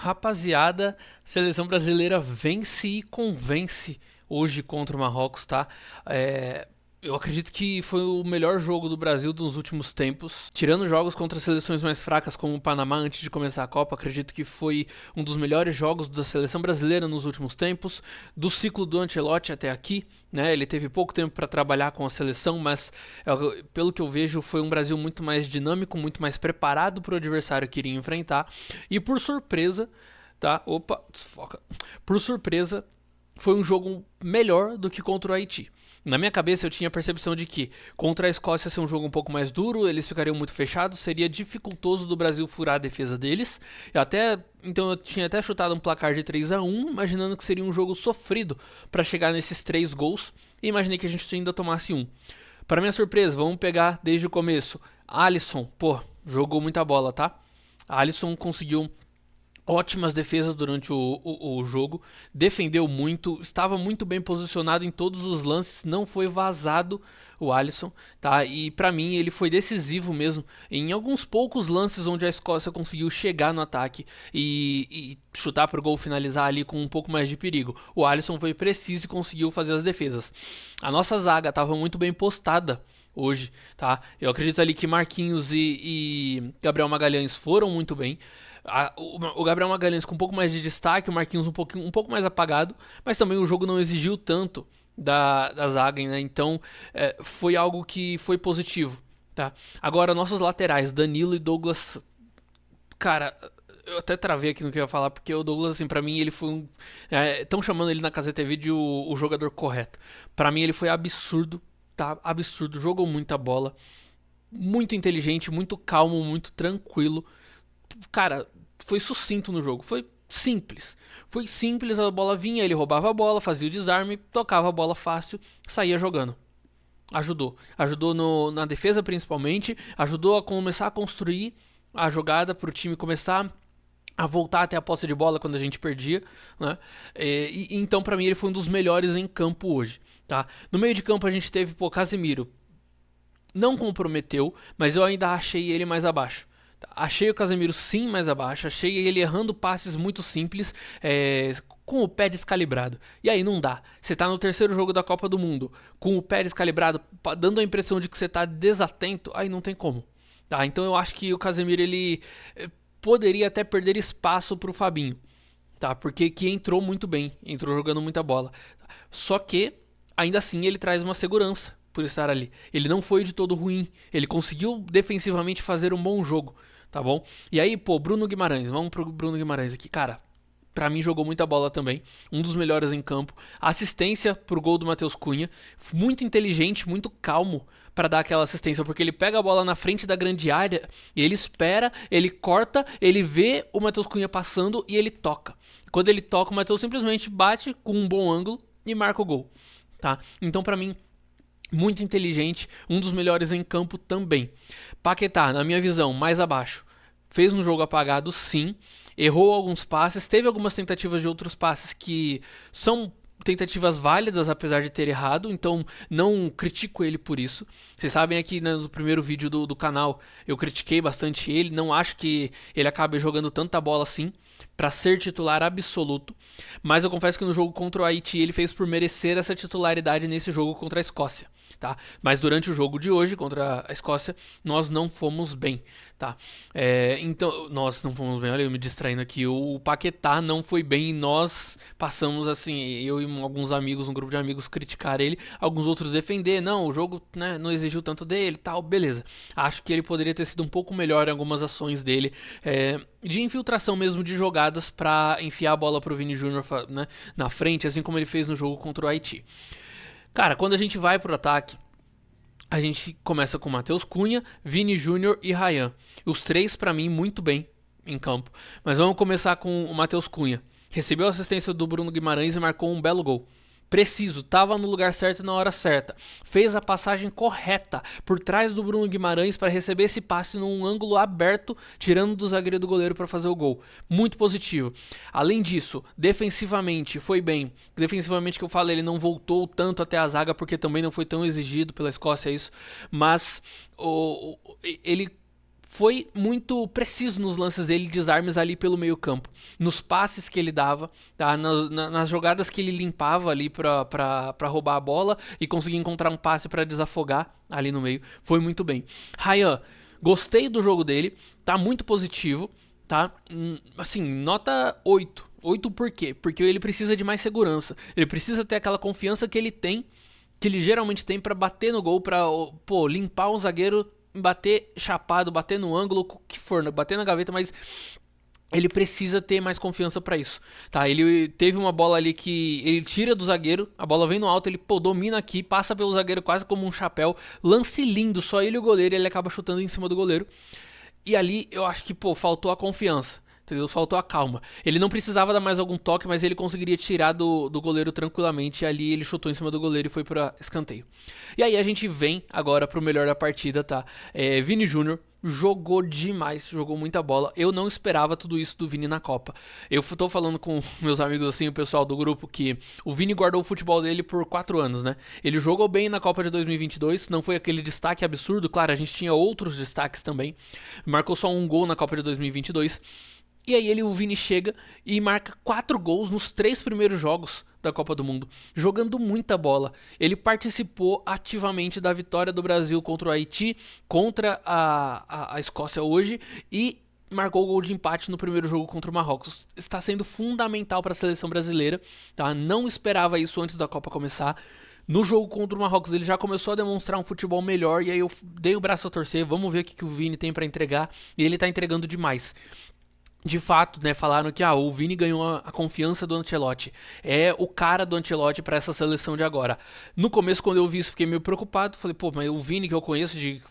Rapaziada, seleção brasileira vence e convence hoje contra o Marrocos, tá? Eu acredito que foi o melhor jogo do Brasil dos últimos tempos. Tirando jogos contra seleções mais fracas como o Panamá antes de começar a Copa, acredito que foi um dos melhores jogos da seleção brasileira nos últimos tempos, do ciclo do Ancelotti até aqui, né? Ele teve pouco tempo para trabalhar com a seleção, mas pelo que eu vejo foi um Brasil muito mais dinâmico, muito mais preparado para o adversário que iria enfrentar. E por surpresa, tá? Opa, foca. Por surpresa, foi um jogo melhor do que contra o Haiti. Na minha cabeça eu tinha a percepção de que contra a Escócia ia ser um jogo um pouco mais duro, eles ficariam muito fechados, seria dificultoso do Brasil furar a defesa deles. Então eu tinha até chutado um placar de 3-1, imaginando que seria um jogo sofrido para chegar nesses 3 gols, e imaginei que a gente ainda tomasse um. Para minha surpresa, vamos pegar desde o começo. Alisson, pô, jogou muita bola, tá? Alisson conseguiu ótimas defesas durante o jogo, defendeu muito, estava muito bem posicionado em todos os lances, não foi vazado o Alisson, tá? E pra mim ele foi decisivo mesmo em alguns poucos lances onde a Escócia conseguiu chegar no ataque e chutar pro gol, finalizar ali com um pouco mais de perigo. O Alisson foi preciso e conseguiu fazer as defesas. A nossa zaga estava muito bem postada hoje, tá? Eu acredito ali que Marquinhos e Gabriel Magalhães foram muito bem. O Gabriel Magalhães com um pouco mais de destaque, o Marquinhos um pouco mais apagado, mas também o jogo não exigiu tanto da zaga, né? Então foi algo que foi positivo, tá? Agora, nossos laterais, Danilo e Douglas, cara, eu até travei aqui no que eu ia falar, porque o Douglas, assim, pra mim ele foi um. Estão chamando ele na Casa TV de o jogador correto. Pra mim ele foi absurdo, tá? Absurdo, jogou muita bola, muito inteligente, muito calmo, muito tranquilo. Cara, foi sucinto no jogo, foi simples. Foi simples, a bola vinha, ele roubava a bola, fazia o desarme, tocava a bola fácil, saía jogando. Ajudou. Ajudou na defesa principalmente, ajudou a começar a construir a jogada para o time começar a voltar até a posse de bola quando a gente perdia, né? Então, para mim, ele foi um dos melhores em campo hoje, tá? No meio de campo a gente teve, pô, Casemiro. Não comprometeu, mas eu ainda achei ele mais abaixo. Achei o Casemiro sim mais abaixo, achei ele errando passes muito simples, com o pé descalibrado. E aí não dá. Você tá no terceiro jogo da Copa do Mundo, com o pé descalibrado, dando a impressão de que você tá desatento, aí não tem como. Tá? Então eu acho que o Casemiro ele poderia até perder espaço pro Fabinho, tá? Porque que entrou muito bem, entrou jogando muita bola. Só que ainda assim ele traz uma segurança por estar ali. Ele não foi de todo ruim, ele conseguiu defensivamente fazer um bom jogo, tá bom? E aí, pô, Bruno Guimarães, vamos pro Bruno Guimarães aqui, cara. Pra mim jogou muita bola também, um dos melhores em campo. Assistência pro gol do Matheus Cunha, muito inteligente, muito calmo para dar aquela assistência, porque ele pega a bola na frente da grande área e ele espera, ele corta, ele vê o Matheus Cunha passando e ele toca. Quando ele toca, o Matheus simplesmente bate com um bom ângulo e marca o gol, tá? Então pra mim muito inteligente, um dos melhores em campo também. Paquetá, na minha visão, mais abaixo. Fez um jogo apagado, sim. Errou alguns passes, teve algumas tentativas de outros passes que são tentativas válidas, apesar de ter errado, então não critico ele por isso. Vocês sabem aqui, né, no primeiro vídeo do canal eu critiquei bastante ele, não acho que ele acabe jogando tanta bola assim para ser titular absoluto, mas eu confesso que no jogo contra o Haiti ele fez por merecer essa titularidade nesse jogo contra a Escócia. Tá? Mas durante o jogo de hoje contra a Escócia, nós não fomos bem, tá? Então, nós não fomos bem, olha eu me distraindo aqui, o Paquetá não foi bem e nós passamos assim, eu e alguns amigos, um grupo de amigos criticar ele, alguns outros defender, não, o jogo, né, não exigiu tanto dele, tal, beleza. Acho que ele poderia ter sido um pouco melhor em algumas ações dele, de infiltração mesmo de jogadas para enfiar a bola pro Vini Júnior, né, na frente, assim como ele fez no jogo contra o Haiti. Cara, quando a gente vai pro ataque, a gente começa com Matheus Cunha, Vini Júnior e Ryan. Os três, pra mim, muito bem em campo. Mas vamos começar com o Matheus Cunha. Recebeu a assistência do Bruno Guimarães e marcou um belo gol. Preciso, estava no lugar certo e na hora certa. Fez a passagem correta por trás do Bruno Guimarães para receber esse passe num ângulo aberto, tirando do zagueiro do goleiro para fazer o gol. Muito positivo. Além disso, defensivamente foi bem. Defensivamente que eu falo, ele não voltou tanto até a zaga porque também não foi tão exigido pela Escócia isso, mas ele foi muito preciso nos lances dele, desarmes ali pelo meio campo, nos passes que ele dava, tá? Nas jogadas que ele limpava ali pra roubar a bola e conseguir encontrar um passe pra desafogar ali no meio, foi muito bem. Ryan, gostei do jogo dele, tá muito positivo, tá? Assim, nota 8. 8 por quê? Porque ele precisa de mais segurança, ele precisa ter aquela confiança que ele tem, que ele geralmente tem pra bater no gol, pra, pô, limpar um zagueiro, bater chapado, bater no ângulo, o que for, bater na gaveta, mas ele precisa ter mais confiança pra isso, tá? Ele teve uma bola ali que ele tira do zagueiro, a bola vem no alto, ele, pô, domina aqui, passa pelo zagueiro quase como um chapéu, lance lindo, só ele e o goleiro, e ele acaba chutando em cima do goleiro. E ali eu acho que, pô, faltou a confiança. Entendeu? Faltou a calma. Ele não precisava dar mais algum toque, mas ele conseguiria tirar do goleiro tranquilamente. E ali ele chutou em cima do goleiro e foi para escanteio. E aí a gente vem agora pro melhor da partida, tá? Vini Júnior jogou demais, jogou muita bola. Eu não esperava tudo isso do Vini na Copa. Eu tô falando com meus amigos assim, o pessoal do grupo, que o Vini guardou o futebol dele por 4 anos, né? Ele jogou bem na Copa de 2022, não foi aquele destaque absurdo. Claro, a gente tinha outros destaques também. Marcou só um gol na Copa de 2022. E aí o Vini chega e marca 4 gols nos 3 primeiros jogos da Copa do Mundo, jogando muita bola. Ele participou ativamente da vitória do Brasil contra o Haiti, contra a Escócia hoje, e marcou o gol de empate no primeiro jogo contra o Marrocos. Está sendo fundamental para a seleção brasileira, tá? Não esperava isso antes da Copa começar. No jogo contra o Marrocos ele já começou a demonstrar um futebol melhor, e aí eu dei o braço a torcer, vamos ver o que o Vini tem para entregar, e ele está entregando demais. De fato, né, falaram que o Vini ganhou a confiança do Ancelotti. É o cara do Ancelotti para essa seleção de agora. No começo, quando eu vi isso, fiquei meio preocupado. Falei, pô, mas o Vini que eu conheço de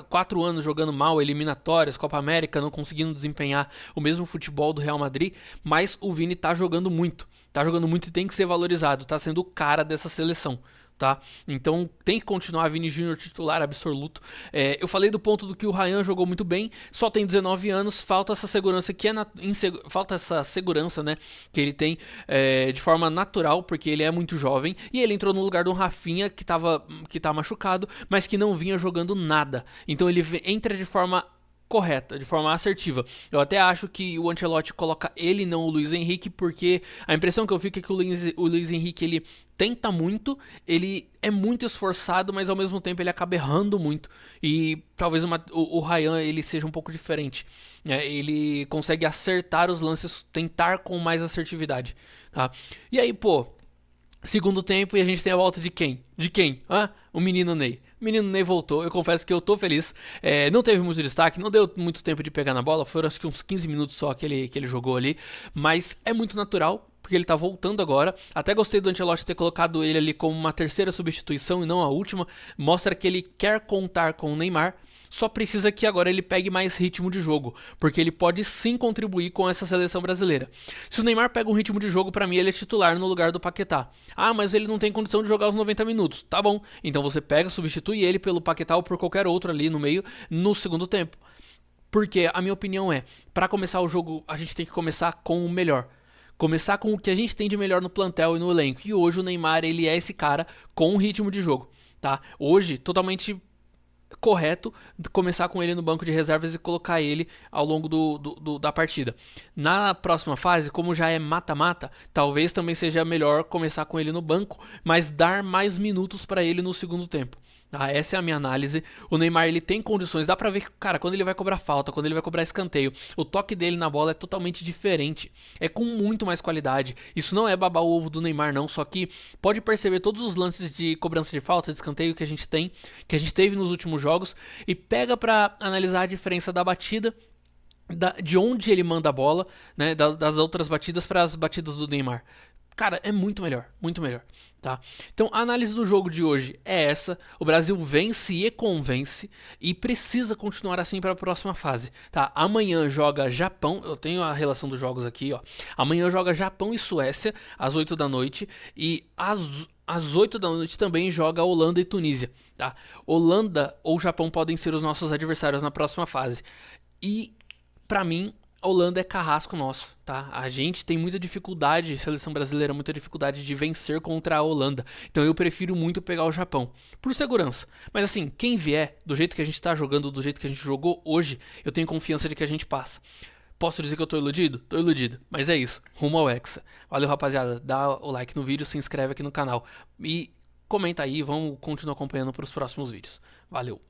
4 anos jogando mal, eliminatórias, Copa América, não conseguindo desempenhar o mesmo futebol do Real Madrid. Mas o Vini tá jogando muito. Tá jogando muito e tem que ser valorizado. Tá sendo o cara dessa seleção. Tá? Então tem que continuar Vini Júnior titular absoluto. Eu falei do ponto do que o Ryan jogou muito bem, só tem 19 anos, falta essa segurança que falta essa segurança, né, que ele tem de forma natural, porque ele é muito jovem, e ele entrou no lugar do Rafinha que tá machucado, mas que não vinha jogando nada. Então ele entra de forma correta, de forma assertiva. Eu até acho que o Ancelotti coloca ele e não o Luiz Henrique, porque a impressão que eu fico é que o Luiz Henrique ele tenta muito, ele é muito esforçado, mas ao mesmo tempo ele acaba errando muito. E talvez o Ryan ele seja um pouco diferente. Ele consegue acertar os lances, tentar com mais assertividade. Tá? E aí, pô, segundo tempo e a gente tem a volta de quem? De quem? O menino Ney. O menino Ney voltou, eu confesso que eu tô feliz. Não teve muito destaque, não deu muito tempo de pegar na bola, foram acho que uns 15 minutos só que ele jogou ali. Mas é muito natural, porque ele tá voltando agora. Até gostei do Ancelotti ter colocado ele ali como uma terceira substituição e não a última. Mostra que ele quer contar com o Neymar. Só precisa que agora ele pegue mais ritmo de jogo, porque ele pode sim contribuir com essa seleção brasileira. Se o Neymar pega um ritmo de jogo, pra mim ele é titular no lugar do Paquetá. Mas ele não tem condição de jogar os 90 minutos. Tá bom, então você pega, substitui ele pelo Paquetá ou por qualquer outro ali no meio, no segundo tempo. Porque a minha opinião é, pra começar o jogo, a gente tem que começar com o melhor. Começar com o que a gente tem de melhor no plantel e no elenco. E hoje o Neymar, ele é esse cara com um ritmo de jogo, tá? Hoje, totalmente correto começar com ele no banco de reservas e colocar ele ao longo da partida. Na próxima fase, como já é mata-mata, talvez também seja melhor começar com ele no banco, mas dar mais minutos para ele no segundo tempo. Essa é a minha análise. O Neymar ele tem condições, dá pra ver que, cara, quando ele vai cobrar falta, quando ele vai cobrar escanteio, o toque dele na bola é totalmente diferente, é com muito mais qualidade. Isso não é babar o ovo do Neymar não, só que pode perceber todos os lances de cobrança de falta, de escanteio que a gente teve nos últimos jogos, e pega pra analisar a diferença da batida, de onde ele manda a bola, né, das outras batidas para as batidas do Neymar. Cara, é muito melhor, tá? Então, a análise do jogo de hoje é essa. O Brasil vence e convence e precisa continuar assim para a próxima fase, tá? Amanhã joga Japão, eu tenho a relação dos jogos aqui, ó. Amanhã joga Japão e Suécia às 8 da noite e às 8 da noite também joga Holanda e Tunísia, tá? Holanda ou Japão podem ser os nossos adversários na próxima fase. E, pra mim, a Holanda é carrasco nosso, tá? A gente tem muita dificuldade, seleção brasileira, muita dificuldade de vencer contra a Holanda. Então eu prefiro muito pegar o Japão, por segurança. Mas assim, quem vier, do jeito que a gente tá jogando, do jeito que a gente jogou hoje, eu tenho confiança de que a gente passa. Posso dizer que eu tô iludido? Tô iludido. Mas é isso, rumo ao Hexa. Valeu, rapaziada. Dá o like no vídeo, se inscreve aqui no canal. E comenta aí, vamos continuar acompanhando para os próximos vídeos. Valeu!